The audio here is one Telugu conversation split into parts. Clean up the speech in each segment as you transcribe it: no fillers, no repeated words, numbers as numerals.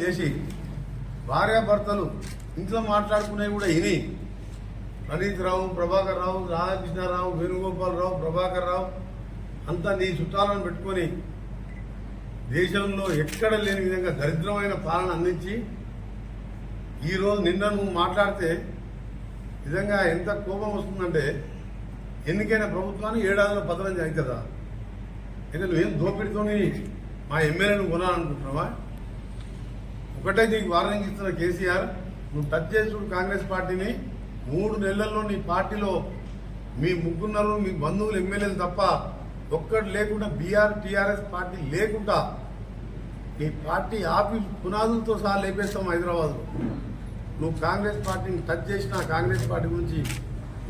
చేసి భార్యాభర్తలు ఇంట్లో మాట్లాడుకునేవి కూడా ఇని ప్రణీత్ రావు, ప్రభాకర్ రావు, రాధాకృష్ణారావు, వేణుగోపాలరావు, ప్రభాకర్ రావు అంతా నీ చుట్టాలను పెట్టుకొని దేశంలో ఎక్కడ లేని విధంగా దరిద్రమైన పాలన అందించి ఈరోజు నిన్న నువ్వు మాట్లాడితే నిజంగా ఎంత కోపం వస్తుందంటే ఎన్నికైన ప్రభుత్వాన్ని ఏడాదిలో పతనం అవుతుందా? అయితే నువ్వేం దోపిడితోని మా ఎమ్మెల్యేను కొనాలనుకుంటున్నావా? ఒకటే నీకు వార్నింగ్ ఇస్తున్న కేసీఆర్, నువ్వు టచ్ చేసుడు కాంగ్రెస్ పార్టీని 3 నెలల్లో నీ పార్టీలో మీ ముగ్గురున్నరు మీ బంధువులు ఎమ్మెల్యేలు తప్ప ఒక్కటి లేకుండా టీఆర్ఎస్ పార్టీ లేకుండా నీ పార్టీ ఆఫీస్ పునాదులతో సహా లేపేస్తాం హైదరాబాద్లో. నువ్వు కాంగ్రెస్ పార్టీని టచ్ చేసినా కాంగ్రెస్ పార్టీ గురించి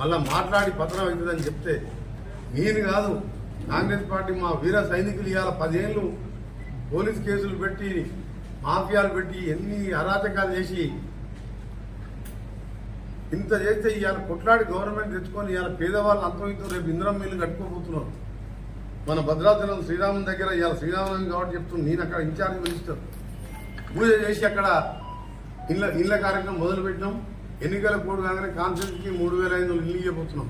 మళ్ళీ మాట్లాడి పతనం అవుతుందని చెప్తే నేను కాదు, కాంగ్రెస్ పార్టీ మా వీర సైనికులు ఇవాళ 10 ఏళ్ళు పోలీస్ కేసులు పెట్టి మాఫియాలు పెట్టి ఎన్ని అరాచకాలు చేసి ఇంత చేస్తే ఇవాళ కొట్లాడి గవర్నమెంట్ తెచ్చుకొని ఇవాళ పేదవాళ్ళు అంతో ఇంతో రేపు ఇంద్రం మిల్లు కట్టుకోబోతున్నారు. మన భద్రాచలం శ్రీరామం దగ్గర ఇవాళ శ్రీరామం కాబట్టి చెప్తున్నాను, నేను అక్కడ ఇన్ఛార్జ్ మినిస్టర్ పూజ చేసి అక్కడ ఇళ్ళ కార్యక్రమం మొదలుపెట్టినాం. ఎన్నికల కోడ్ కాగానే కాన్స్టిట్యూన్సీకి 3500 ఇల్లు ఇవ్వబోతున్నాం.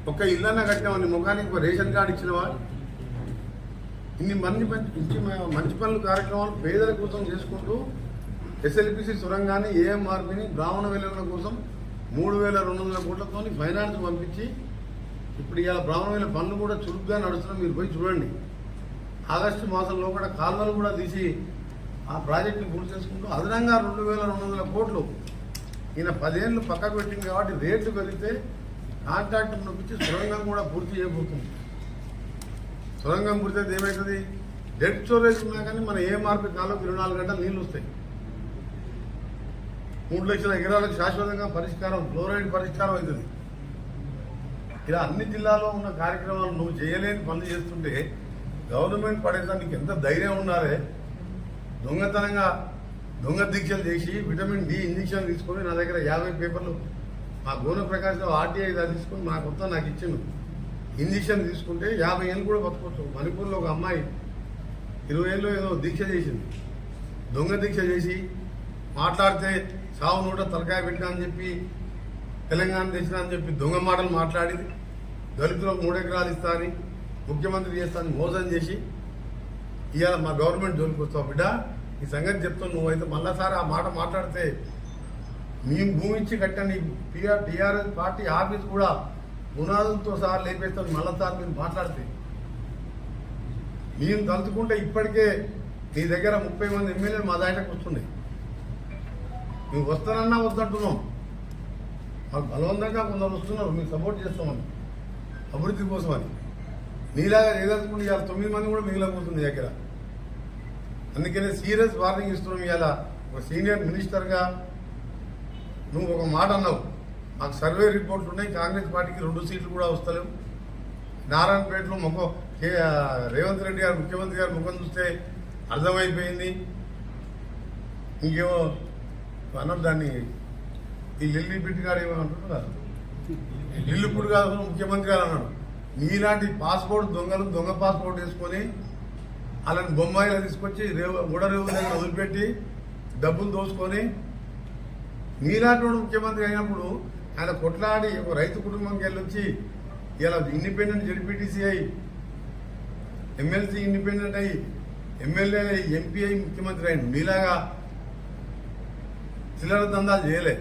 ఒక్క ఇల్లన్నా కట్టినామని ముఖానికి ఒక రేషన్ కార్డు ఇచ్చినవా? ఇన్ని మంచి పనులు కార్యక్రమాలు పేదల కోసం చేసుకుంటూ ఎస్ఎల్పిసి సొరంగాన్ని ఏఎంఆర్పిని బ్రాహ్మణ వెలుగుల కోసం 3200 కోట్లతో ఫైనాన్స్ పంపించి ఇప్పుడు ఇవాళ బ్రాహ్మణ వెలుగు పనులు కూడా చురుగ్గా నడుస్తున్నాం. మీరు పోయి చూడండి. ఆగస్టు మాసంలో కూడా కాలువలు కూడా తీసి ఆ ప్రాజెక్టుని పూర్తి చేసుకుంటూ అదనంగా 2200 కోట్లు ఈయన 10 ఏళ్ళు పక్కకు పెట్టింది కాబట్టి రేట్లు పెరిగితే కాంట్రాక్టర్ నొప్పించి సొరంగం కూడా పూర్తి చేయబోతుంది. సొరంగం పూర్తి ఏమవుతుంది? డెడ్ స్టోరేజ్ ఉన్నా కానీ మన ఏఎంఆర్పి కాలంలో 24 గంటలు నీళ్లు వస్తాయి. 3 లక్షల ఎకరాలకు శాశ్వతంగా పరిష్కారం, ఫ్లోరైడ్ పరిష్కారం అవుతుంది. ఇలా అన్ని జిల్లాలో ఉన్న కార్యక్రమాలు నువ్వు చేయలేని పనులు చేస్తుంటే గవర్నమెంట్ పడేదానికి ఎంత ధైర్యం ఉన్నారే? దొంగతనంగా దొంగ దీక్షలు చేసి విటమిన్ డి ఇంజక్షన్ తీసుకొని నా దగ్గర 50 పేపర్లు మా గోన ప్రకాశ్లో ఆర్టీఐ తీసుకొని నా కొత్త నాకు ఇచ్చిండు. ఇంజక్షన్ తీసుకుంటే 50 ఏళ్ళు కూడా బతుకోవచ్చు. మణిపూర్లో ఒక అమ్మాయి 20 ఏళ్ళు ఏదో దీక్ష చేసింది. దొంగ దీక్ష చేసి మాట్లాడితే సావు నోట తలకాయ పెట్టినా అని చెప్పి తెలంగాణ తెచ్చినా అని చెప్పి దొంగ మాటలు మాట్లాడి దళితులకు 3 ఎకరాలు ఇస్తా అని ముఖ్యమంత్రి చేస్తానని మోసం చేసి ఇవాళ మా గవర్నమెంట్ జోలికి వస్తావు. బిడ్డ ఈ సంగతి చెప్తాను. నువ్వైతే మళ్ళాసారి ఆ మాట మాట్లాడితే మేము భూమి ఇచ్చి కట్టని టీఆర్ఎస్ పార్టీ ఆఫీస్ కూడా పునాదులతో సహా లేపేస్తాను. మళ్ళాసారి మీరు మాట్లాడితే మేము తలుచుకుంటే ఇప్పటికే నీ దగ్గర 30 మంది ఎమ్మెల్యేలు మా దాంట్లోకి వస్తున్నాయి. మేము వస్తానన్నా వద్దంటున్నాం. మాకు బలవంతంగా కొందరు వస్తున్నారు, మేము సపోర్ట్ చేస్తామని అభివృద్ధి కోసమని. నీలాగా ఏదనుకుంటే ఇవాళ 9 మంది కూడా మిగిలిపోతుంది దగ్గర. అందుకనే సీరియస్ వార్నింగ్ ఇస్తున్నాం. ఇవాళ ఒక సీనియర్ మినిస్టర్గా నువ్వు ఒక మాట అన్నావు, మాకు సర్వే రిపోర్ట్లు ఉన్నాయి, కాంగ్రెస్ పార్టీకి 2 సీట్లు కూడా వస్తలేవు. నారాయణపేటలో రేవంత్ రెడ్డి గారు ముఖ్యమంత్రి గారు ముఖం చూస్తే అర్థమైపోయింది. ఇంకేమో అన్నారు దాన్ని, ఈ లిల్లీ బిడ్డ గారు ఏమో అంటున్నారు, లిల్లుపుడు గారు ముఖ్యమంత్రి గారు అన్నాడు. నీలాంటి పాస్పోర్ట్ దొంగలు దొంగ పాస్పోర్ట్ వేసుకొని అలాంటి బొమ్మాయిలు తీసుకొచ్చి రేవు దగ్గర వదిలిపెట్టి డబ్బులు దోసుకొని నీలాంటి ముఖ్యమంత్రి అయినప్పుడు ఆయన కొట్లాడి ఒక రైతు కుటుంబంకి వెళ్ళొచ్చి ఇలా ఇండిపెండెంట్ జడ్పీటీసీ అయి ఎమ్మెల్సీ ఇండిపెండెంట్ అయ్యి ఎమ్మెల్యే ఎంపీ అయి ముఖ్యమంత్రి అయింది. మీలాగా చిల్లర దందాలు చేయలే.